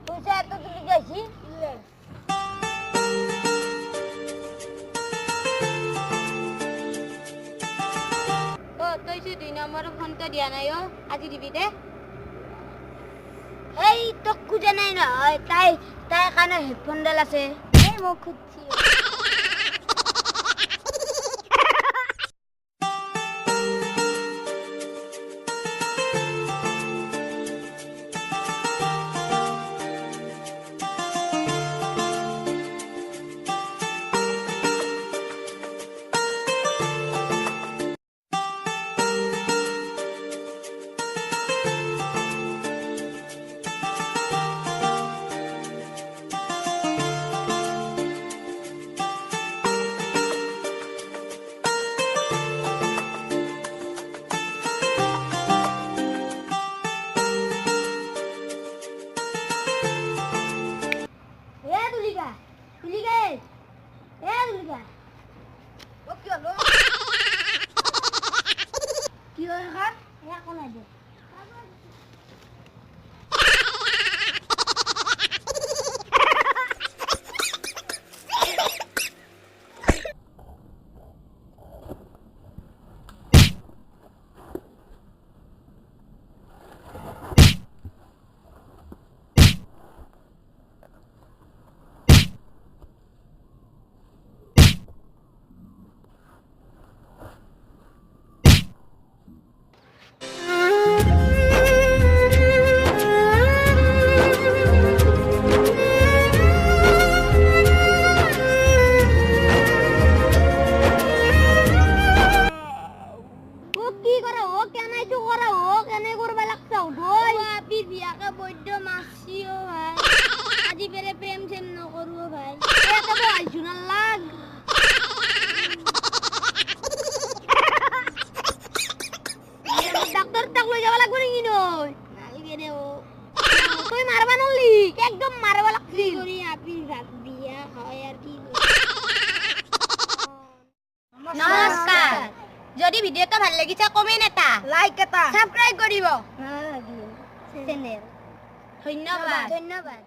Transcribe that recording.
পইচা এত তুমি যাইছি তই যে 2 নম্বৰৰ ফোনটো দিয়া নাই আজি দিবি দে এই তোক খুঁজে নাই নহয় তাই কাৰণে হেডফোনডাল আছে এই মোক খুঁজছি নমস্কাৰ যদি ভিডিঅ'টো ভাল লাগিছে কমেণ্ট এটা লাইক এটা সাবস্ক্ৰাইব কৰিব চেনেল ধন্যবাদ ধন্যবাদ